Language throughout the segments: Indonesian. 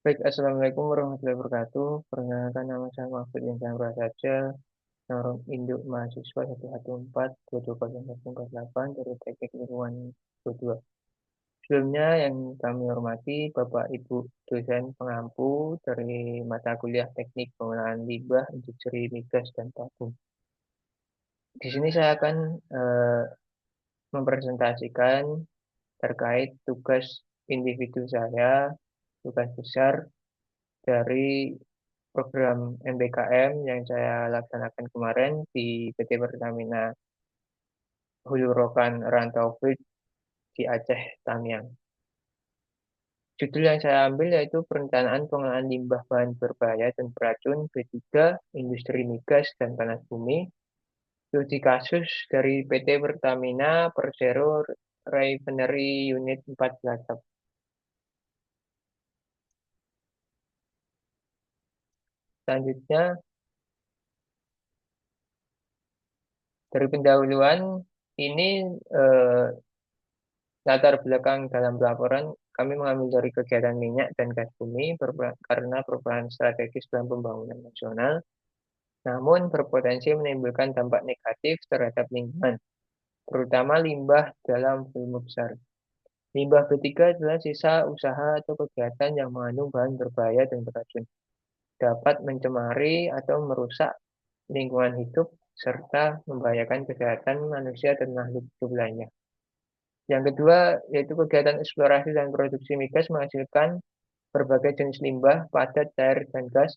Baik, Assalamualaikum warahmatullahi wabarakatuh. Perkenalkan nama saya Mahfud Insan Prasaja, nomor induk mahasiswa 114-220448 dari Teknik Lingkungan 22. Sebelumnya yang kami hormati Bapak Ibu dosen pengampu dari mata kuliah Teknik Pengelolaan Limbah Industri Migas dan Tabung. Di sini saya akan mempresentasikan terkait tugas individu saya, tugas besar dari program MBKM yang saya laksanakan kemarin di PT Pertamina Hulu Rokan Rantau Fruit di Aceh, Tamiang. Judul yang saya ambil yaitu Perencanaan Pengelolaan Limbah Bahan Berbahaya dan Beracun B3 Industri Migas dan Panas Bumi. Studi kasus dari PT Pertamina Persero Refinery Unit 14. Selanjutnya, dari pendahuluan ini eh, latar belakang dalam laporan, kami mengambil dari kegiatan minyak dan gas bumi karena berperan strategis dalam pembangunan nasional, namun berpotensi menimbulkan dampak negatif terhadap lingkungan, terutama limbah dalam volume besar. Limbah B3 adalah sisa usaha atau kegiatan yang mengandung bahan berbahaya dan beracun, dapat mencemari atau merusak lingkungan hidup, serta membahayakan kesehatan manusia dan makhluk hidup lainnya. Yang kedua, yaitu kegiatan eksplorasi dan produksi migas menghasilkan berbagai jenis limbah, padat, cair, dan gas.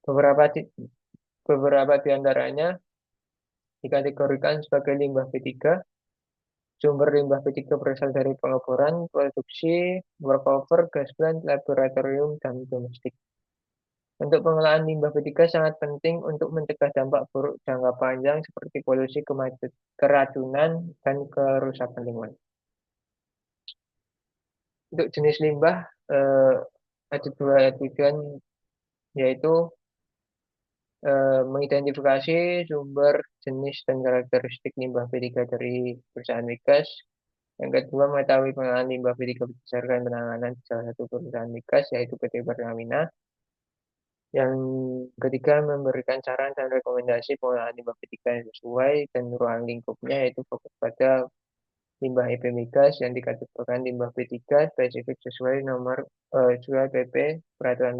Beberapa di antaranya dikategorikan sebagai limbah B3. Sumber limbah B3 berasal dari pengeboran, produksi, workover, gas plant, laboratorium, dan domestik. Untuk pengelolaan limbah B3 sangat penting untuk mencegah dampak buruk jangka panjang seperti polusi, keracunan, dan kerusakan lingkungan. Untuk jenis limbah, eh, ada dua tujuan, yaitu mengidentifikasi sumber, jenis, dan karakteristik limbah B3 dari perusahaan migas. Yang kedua, mengetahui pengelolaan limbah B3 berdasarkan penanganan di salah satu perusahaan migas, yaitu PT Pertamina. Yang ketiga, memberikan saran dan rekomendasi pengelolaan limbah B3 yang sesuai dan ruang lingkupnya, yaitu fokus pada limbah EP migas yang dikategorikan limbah B3 spesifik sesuai PP Peraturan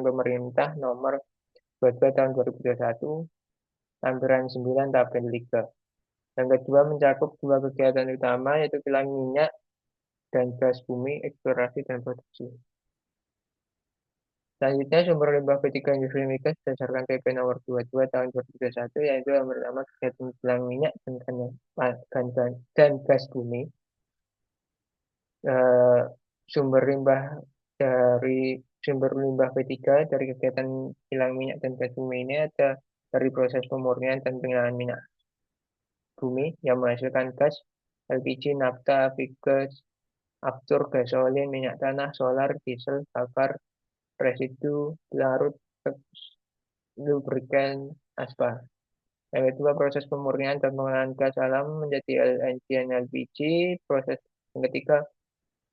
Pemerintah nomor 22 tahun 2021 lampiran 9 tabel 3. Yang kedua mencakup dua kegiatan utama yaitu kilang minyak dan gas bumi, eksplorasi dan produksi. Selanjutnya sumber limbah B3 industri migas berdasarkan PP nomor 22 tahun 2021 yaitu yang pertama kegiatan kilang minyak dan gas bumi. Eh, sumber limbah sumber limbah B3 dari kegiatan kilang minyak dan gas bumi ini ada dari proses pemurnian dan pengolahan minyak bumi yang menghasilkan gas LPG, nafta, avgas, aftur, gasolin, minyak tanah, solar, diesel, bakar, residu, larut, lubrikan, aspal. Yang kedua, proses pemurnian dan pengolahan gas alam menjadi LNG dan LPG. Yang ketiga,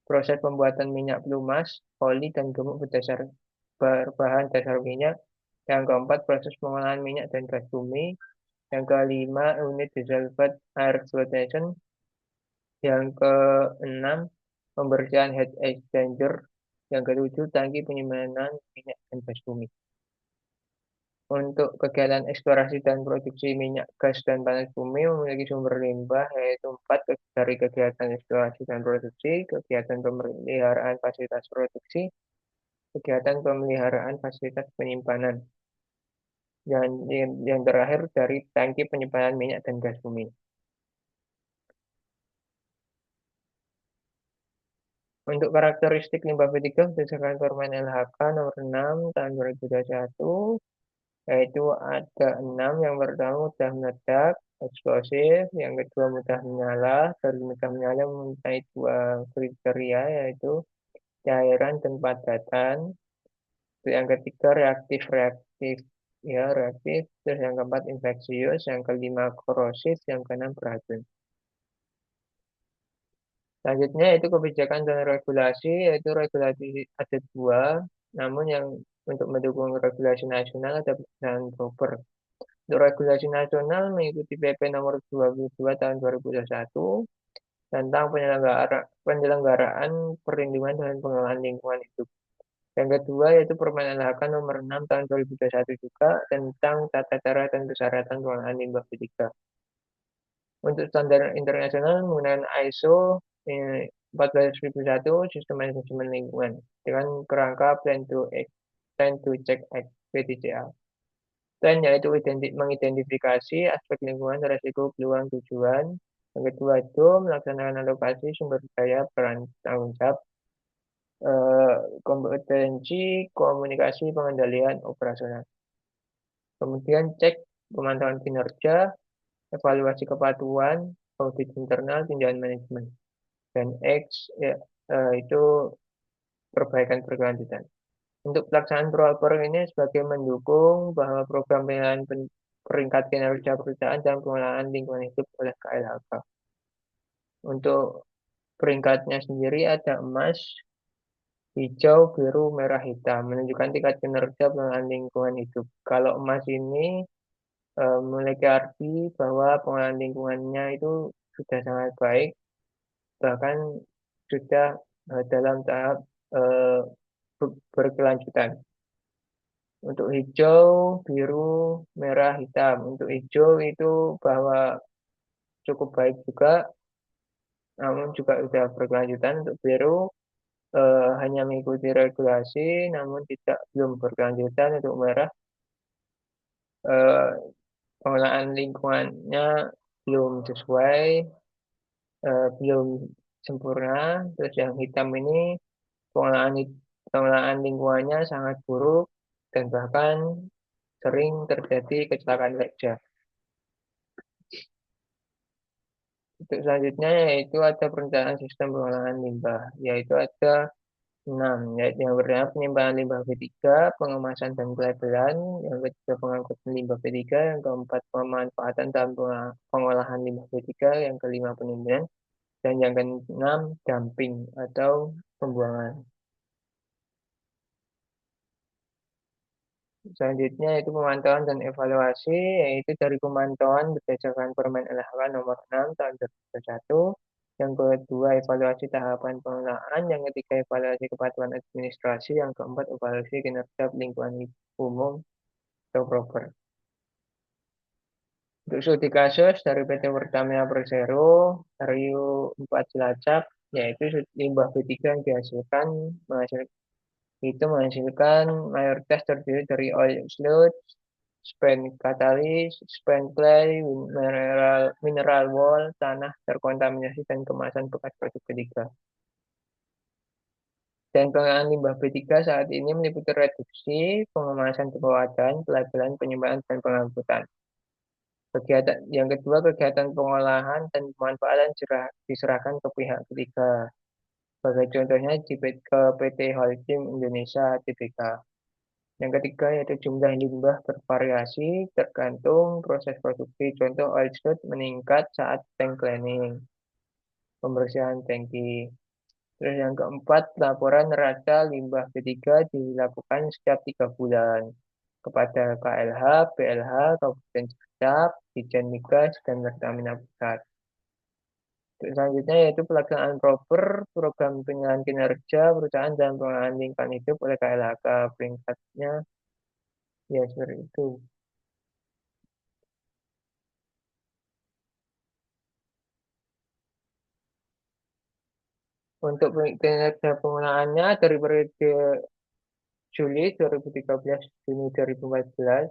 proses pembuatan minyak pelumas, oli, dan gemuk berbahan dasar minyak. Yang keempat, proses pengolahan minyak dan gas bumi. Yang kelima, unit dissolved air flotation. Yang keenam, pembersihan heat exchanger. Yang ketujuh, tangki penyimpanan minyak dan gas bumi. Untuk kegiatan eksplorasi dan produksi minyak, gas, dan panas bumi memiliki sumber limbah, yaitu empat dari kegiatan eksplorasi dan produksi, kegiatan pemeliharaan fasilitas produksi, kegiatan pemeliharaan fasilitas penyimpanan, dan yang terakhir dari tangki penyimpanan minyak dan gas bumi. Untuk karakteristik limbah B3 berdasarkan Permen LHK nomor 6 tahun 2021, yaitu ada 6. Yang pertama mudah meledak, eksplosif. Yang kedua mudah menyala. Dari mudah menyala mempunyai dua kriteria, yaitu cairan dan padatan. Yang ketiga reaktif, ya reaktif. Terus yang keempat infeksius. Yang kelima korosif. Yang keenam beracun. Selanjutnya itu kebijakan dan regulasi, yaitu regulasi ada dua, namun yang untuk mendukung regulasi nasional ada pelaksanaan proper. Untuk regulasi nasional mengikuti PP nomor 22 tahun 2021 tentang penyelenggaraan perlindungan dan pengelolaan lingkungan hidup. Yang kedua yaitu Permen LHK nomor 6 tahun 2021 juga tentang tata cara dan persyaratan pengelolaan limbah B3. Untuk standar internasional menggunakan ISO 14001 Sistem Manajemen Lingkungan dengan kerangka Plan to Check Act (PTCA). Plan yaitu mengidentifikasi aspek lingkungan, resiko, peluang, tujuan. Yang kedua itu melaksanakan alokasi sumber daya peran tanggung jawab, kompetensi, komunikasi, pengendalian, operasional. Kemudian cek pemantauan kinerja, evaluasi kepatuhan, audit internal, tindakan manajemen. Dan X ya, itu perbaikan berkelanjutan. Untuk pelaksanaan proper ini sebagai mendukung bahwa program penilaian peringkat kinerja perusahaan dan pengelolaan lingkungan hidup oleh KLHK. Untuk peringkatnya sendiri ada emas, hijau, biru, merah, hitam, menunjukkan tingkat kinerja pengelolaan lingkungan hidup. Kalau emas ini memiliki arti bahwa pengelolaan lingkungannya itu sudah sangat baik, bahkan sudah dalam tahap eh, berkelanjutan. Untuk hijau, biru, merah, hitam. Untuk hijau itu bahwa cukup baik juga, namun juga sudah berkelanjutan. Untuk biru hanya mengikuti regulasi, namun tidak belum berkelanjutan. Untuk merah, eh, pengelolaan lingkungannya belum sesuai, belum sempurna. Terus yang hitam ini pengelolaan pengelolaan lingkungannya sangat buruk dan bahkan sering terjadi kecelakaan kerja. Untuk selanjutnya yaitu ada perencanaan sistem pengelolaan limbah, yaitu ada 6, yaitu yang pertama penyimpanan limbah B3, pengemasan dan pelabelan, yang ketiga pengangkutan limbah B3, yang keempat pemanfaatan dan pengolahan limbah B3, yang kelima penimbunan, dan yang keenam dumping atau pembuangan. Selanjutnya itu pemantauan dan evaluasi, yaitu dari pemantauan berdasarkan Permen LHK nomor 6 tahun 2021. Yang kedua, evaluasi tahapan pengelolaan. Yang ketiga, evaluasi kepatuhan administrasi. Yang keempat, evaluasi kinerja lingkungan umum atau proper. Untuk studi kasus dari PT Pertamina Persero, Rio 4 Cilacap, yaitu limbah B3 yang dihasilkan menghasilkan mayoritas terdiri dari oil sludge, spent catalyst, spent clay, mineral wool, tanah terkontaminasi, dan kemasan bekas produk B3. Dan pengelolaan limbah B3 saat ini meliputi reduksi, pengemasan pewadan, pelabelan, penyimpanan, dan pengangkutan. Kegiatan yang kedua, kegiatan pengolahan dan pemanfaatan diserahkan ke pihak ketiga. Sebagai contohnya ke PT Holcim Indonesia Tbk. Yang ketiga yaitu jumlah limbah bervariasi tergantung proses produksi. Contoh oil spillage meningkat saat tank cleaning, pembersihan tangki. Terus yang keempat, laporan neraca limbah B3 dilakukan setiap 3 bulan kepada KLH, PLH, Kabupaten Cilacap, Ditjen Migas, dan Pertamina Pusat. Selanjutnya yaitu pelaksanaan proper program penilaian kinerja perusahaan dan pengelolaan lingkungan hidup oleh KLHK. Peringkatnya ya seperti itu. Untuk kinerja penggunaannya dari periode Juli 2013 Juni 2014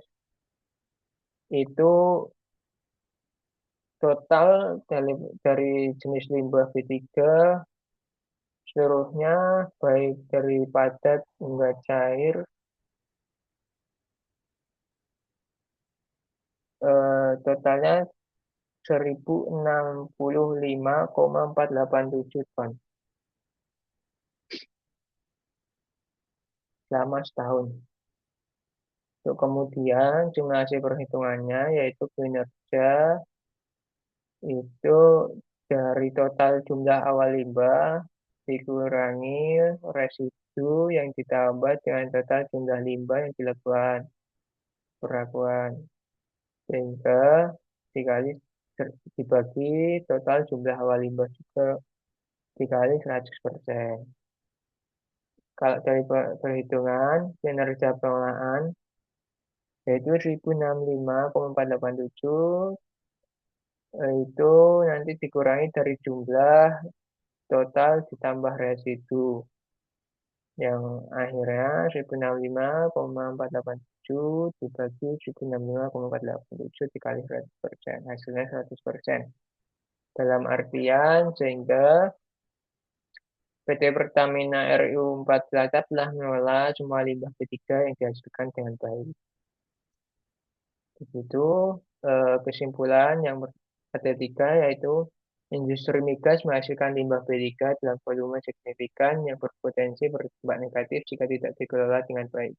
itu total dari jenis limbah B3 seluruhnya baik dari padat hingga cair totalnya 1065,487 ton selama setahun. Untuk kemudian jumlah hasil perhitungannya yaitu kinerja itu Dari total jumlah awal limbah dikurangi residu yang ditambah dengan total jumlah limbah yang dilakukan perlakuan. Sehingga dikali dibagi total jumlah awal limbah juga dikali 100%. Kalau dari perhitungan kinerja pengelolaan yaitu 1065,487 itu nanti dikurangi dari jumlah total ditambah residu yang akhirnya 1065,487 dibagi 1065,487 dikali 100%. Hasilnya 100%. Dalam artian sehingga PT Pertamina RU 4 Cilacap telah mengelola semua limbah B3 yang dihasilkan dengan baik. Begitu kesimpulan yang ketiga yaitu industri migas menghasilkan limbah B3 dalam volume signifikan yang berpotensi berdampak negatif jika tidak dikelola dengan baik.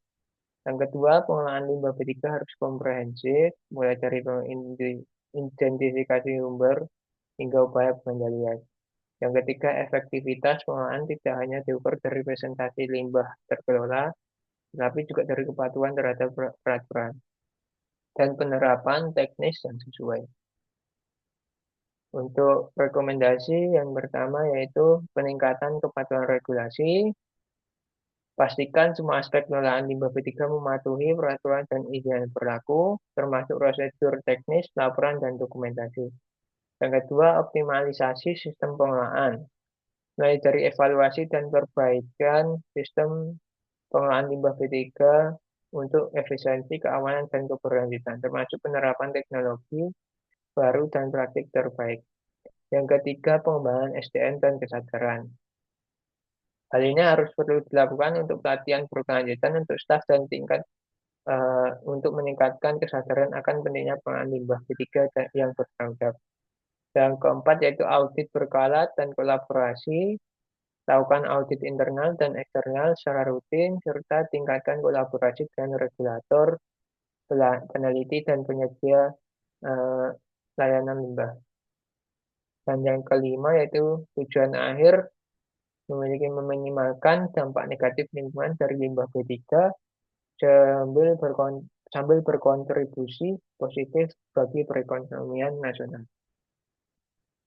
Yang kedua, pengelolaan limbah B3 harus komprehensif, mulai dari identifikasi sumber hingga upaya pengendalian. Yang ketiga, efektivitas pengelolaan tidak hanya diukur dari presentasi limbah terkelola, tetapi juga dari kepatuhan terhadap peraturan dan penerapan teknis yang sesuai. Untuk rekomendasi yang pertama yaitu peningkatan kepatuhan regulasi. Pastikan semua aspek pengelolaan limbah B3 mematuhi peraturan dan izin yang berlaku, termasuk prosedur teknis, laporan, dan dokumentasi. Yang kedua, optimalisasi sistem pengelolaan. Mulai dari evaluasi dan perbaikan sistem pengelolaan limbah B3 untuk efisiensi, keamanan, dan keberlanjutan, termasuk penerapan teknologi baru dan praktik terbaik. Yang ketiga, pengembangan SDM dan kesadaran. Hal ini harus perlu dilakukan untuk pelatihan berkelanjutan untuk staf dan tingkat untuk meningkatkan kesadaran akan pentingnya pengelolaan limbah B3 yang bertanggung jawab. Yang keempat yaitu audit berkala dan kolaborasi. Lakukan audit internal dan eksternal secara rutin, serta tingkatkan kolaborasi dengan regulator, peneliti, dan penyedia eh, layanan limbah. Dan yang kelima yaitu tujuan akhir memiliki meminimalkan dampak negatif lingkungan dari limbah B3 sambil berkontribusi positif bagi perekonomian nasional.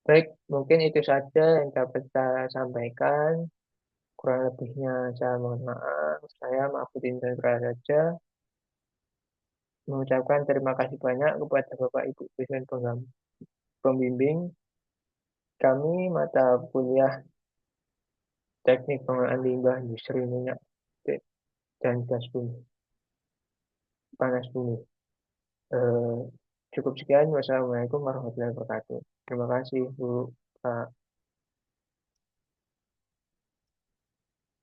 Baik, mungkin itu saja yang dapat saya sampaikan. Kurang lebihnya saya mohon maaf. Saya Mahfudin Chandra saja mengucapkan terima kasih banyak kepada Bapak Ibu dosen pembimbing kami mata kuliah Teknik Pengelolaan Limbah Industri Minyak dan Gas Bumi, Panas Bumi. Eh, Cukup sekian. Wassalamualaikum warahmatullahi wabarakatuh. Terima kasih, Bu. Pak.